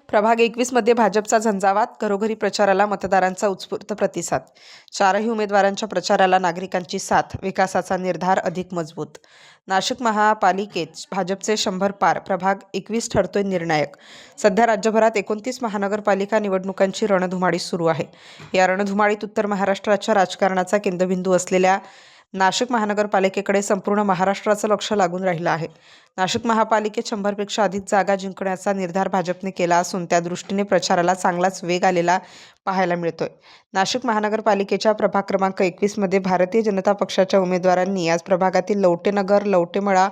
प्रभाग 21 मध्ये भाजपचा झंझावात, घरोघरी प्रचाराला मतदारांचा उत्स्फूर्त प्रतिसाद. चारही उमेदवारांच्या प्रचाराला नागरिकांची साथ, विकासाचा निर्धार अधिक मजबूत. नाशिक महापालिकेत भाजपचे 100 पार, प्रभाग 21 ठरतोय निर्णायक. सध्या राज्यभरात 29 महानगरपालिका निवडणुकांची रणधुमाळी सुरू आहे. या रणधुमाळीत उत्तर महाराष्ट्राच्या राजकारणाचा केंद्रबिंदू असलेल्या नाशिक महानगरपालिकेकडे संपूर्ण महाराष्ट्राचं लक्ष लागून राहिलं आहे. नाशिक महापालिकेत 100 पेक्षा अधिक जागा जिंकण्याचा निर्धार भाजपने केला असून त्या दृष्टीने प्रचाराला चांगलाच वेग आलेला पाहायला मिळतोय. नाशिक महानगरपालिकेच्या प्रभाग क्रमांक 21 मध्ये भारतीय जनता पक्षाच्या उमेदवारांनी आज प्रभागातील लवटेनगर, लवटेमळा,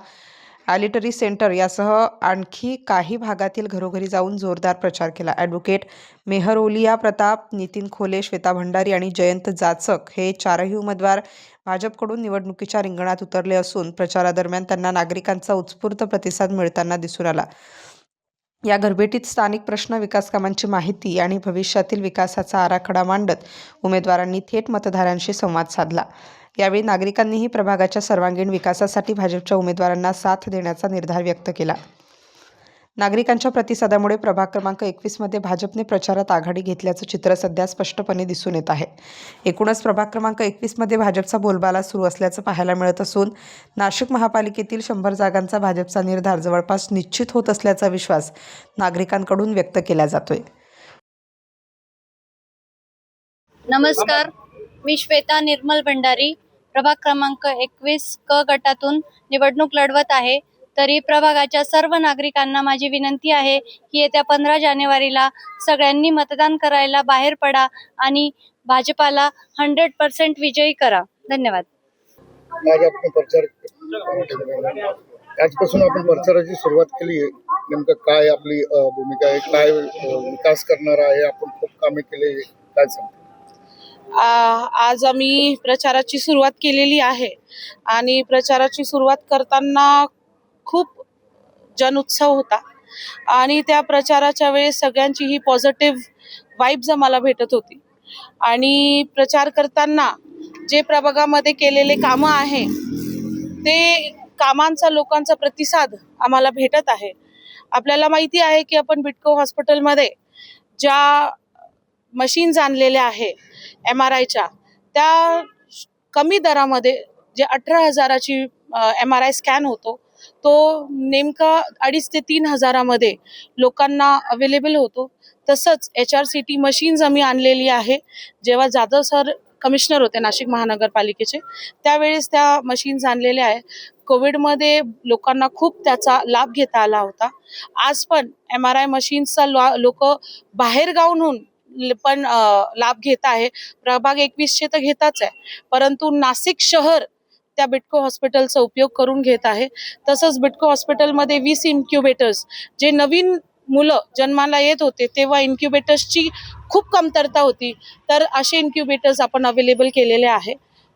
आलिटरी सेंटर यासह आणखी काही भागातील घरोघरी जाऊन जोरदार प्रचार केला. ॲडव्होकेट मेहरओलिया प्रताप, नितीन खोले, श्वेता भंडारी आणि जयंत जाचक हे चारही उमेदवार भाजपकडून निवडणुकीच्या रिंगणात उतरले असून प्रचारादरम्यान त्यांना नागरिकांचा उत्स्फूर्त प्रतिसाद मिळताना दिसून आला. या घरभेटीत स्थानिक प्रश्न, विकास कामांची माहिती आणि भविष्यातील विकासाचा आराखडा मांडत उमेदवारांनी थेट मतदारांशी संवाद साधला. यावेळी नागरिकांनीही प्रभागाच्या सर्वांगीण विकासासाठी भाजपच्या उमेदवारांना साथ देण्याचा निर्धार व्यक्त केला. नागरिकांच्या प्रतिसादामुळे प्रभाग क्रमांक 21 मध्ये भाजपने प्रचारात आघाडी घेतल्याचं चित्र सध्या स्पष्टपणे दिसून येत आहे. एकूणच प्रभाग क्रमांक 21 मध्ये भाजपचा बोलबाला सुरू असल्याचं पाहायला मिळत असून नाशिक महापालिकेतील 100 जागांचा भाजपचा निर्धार जवळपास निश्चित होत असल्याचा विश्वास नागरिकांकडून व्यक्त केला जातोय. नमस्कार, मी श्वेता निर्मल भंडारी, प्रभाग क्रमांक 21 क गटातून निवडणूक लढवत आहे. तरी प्रभागाच्या सर्व नागरिकांना माझी विनंती आहे की येत्या 15 जानेवारीला सगळ्यांनी मतदान करायला बाहेर पडा आणि भाजपाला 100% विजयी करा. धन्यवाद. आज आपण प्रचार आजपासून आपण प्रचाराची सुरुवात केली आहे. नेमकं काय आपली भूमिका आहे, काय विकास करणार आहे, आपण खूप कामे केले, काय सांगतो? आज आम्ही प्रचाराची सुरुवात केलेली आहे आणि प्रचाराची सुरुवात करताना खूप जनउत्सव होता आणि त्या प्रचाराच्या वेळेस सगळ्यांची ही पॉझिटिव्ह वाइब्स आम्हाला भेटत होती आणि प्रचार करताना जे प्रभागामध्ये केलेले कामं आहे ते कामांचा लोकांचा प्रतिसाद आम्हाला भेटत आहे. आपल्याला माहिती आहे की आपण बिटको हॉस्पिटलमध्ये ज्या मशीन्स आणलेल्या आहे MRIच्या, त्या कमी दरामध्ये जे 18,000ची MRI स्कॅन होतो तो नेमका 2,500 ते 3,000मध्ये लोकांना अवेलेबल होतो. तसंच HRCT मशीन्स आम्ही आणलेली आहे. जेव्हा जाधव सर कमिशनर होते नाशिक महानगरपालिकेचे त्यावेळेस त्या मशीन्स आणलेल्या आहे. कोविडमध्ये लोकांना खूप त्याचा लाभ घेता आला होता. आज पण MRI मशीन्सचा लोक बाहेर गावाहून पण लाभ घेत आहे. प्रभाग 21चे तर घेताच आहे, परंतु नाशिक शहर त्या बिटको हॉस्पिटलचा उपयोग करून घेत आहे. तसंच बिटको हॉस्पिटलमध्ये 20 इन्क्युबेटर्स, जे नवीन मुलं जन्माला येत होते तेव्हा इन्क्युबेटर्सची खूप कमतरता होती, तर असे इन्क्युबेटर्स आपण अवेलेबल केलेले आहे.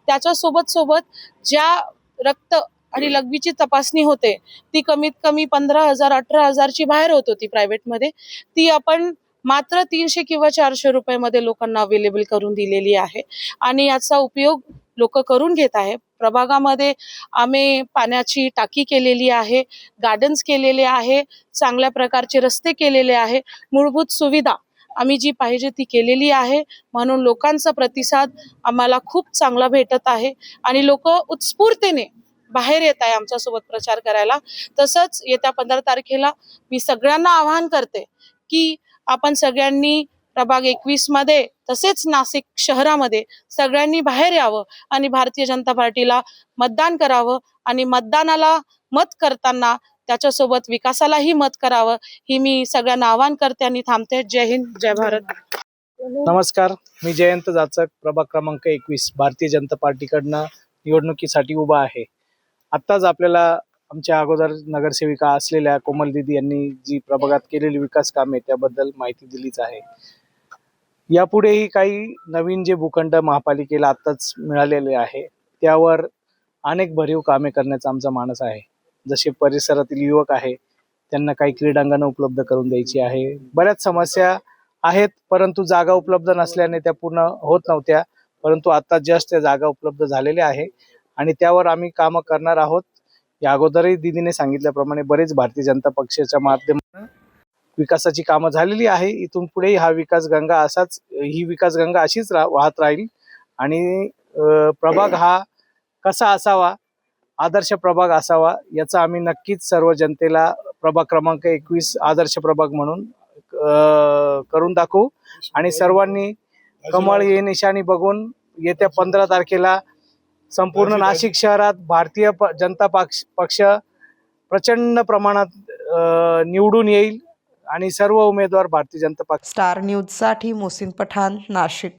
त्याच्यासोबत ज्या रक्त आणि लघवीची तपासणी होते ती कमीत कमी 15,000 18,000ची बाहेर होत होती प्रायव्हेटमध्ये, ती आपण मात्र 300 किंवा 400 रुपयामध्ये लोकांना अवेलेबल करून दिलेली आहे आणि याचा उपयोग लोक करून घेत आहे. प्रभागामध्ये आम्ही पाण्याची टाकी केलेली आहे, गार्डन्स केलेले आहे, चांगल्या प्रकारचे रस्ते केलेले आहे, मूलभूत सुविधा आम्ही जी पाहिजे ती केलेली आहे. म्हणून लोकांचा प्रतिसाद आम्हाला खूप चांगला भेटत आहे आणि लोक उत्स्फूर्तेने बाहेर येत आहे आमच्यासोबत प्रचार करायला. तसंच येत्या 15 तारखेला मी सगळ्यांना आवाहन करते की आपण सगळ्यांनी प्रभाग 21 मध्ये तसेच नाशिक शहरामध्ये सगळ्यांनी बाहेर यावं आणि भारतीय जनता पार्टीला मतदान करावं आणि मतदानाला मत करताना त्याच्यासोबत विकासालाही मत करावं, ही मी सगळ्यांना आवाहन करते आणि थांबते. जय हिंद, जय भारत. नमस्कार, मी जयंत जाचक, प्रभाग क्रमांक 21 भारतीय जनता पार्टीकडनं निवडणुकीसाठी उभा आहे. आत्ताच आपल्याला आमच्या अगोदर नगरसेविका असलेल्या कोमल दीदी यांनी जी प्रभागात केलेली विकास कामे त्याबद्दल माहिती दिलीच आहे. यापुढेही काही नवीन जे भूखंड महापालिकेला आत्ताच मिळालेले आहे त्यावर अनेक भरीव कामे करण्याचा आमचा मानस आहे. जसे परिसरातील युवक आहे त्यांना काही क्रीडांगणं उपलब्ध करून द्यायची आहे. बऱ्याच समस्या आहेत परंतु जागा उपलब्ध नसल्याने त्या पूर्ण होत नव्हत्या, परंतु आता जस्ट त्या जागा उपलब्ध झालेल्या आहे आणि त्यावर आम्ही कामं करणार आहोत. या अगोदरही दीदीने सांगितल्याप्रमाणे बरेच भारतीय जनता पक्षाच्या माध्यमातून विकासाची कामं झालेली आहे. इथून पुढे ही विकास गंगा अशीच वाहत राहील आणि प्रभाग हा कसा असावा, आदर्श प्रभाग असावा, याचा आम्ही नक्कीच सर्व जनतेला प्रभाग क्रमांक 21 आदर्श प्रभाग म्हणून करून दाखवू आणि सर्वांनी कमळ ही निशाणी बघून येत्या 15 तारखेला संपूर्ण नाशिक शहरात भारतीय जनता पक्ष प्रचंड प्रमाणात निवडून येईल आणि सर्व उमेदवार भारतीय जनता पक्ष. स्टार न्यूजसाठी मोहसिन पठाण, नाशिक.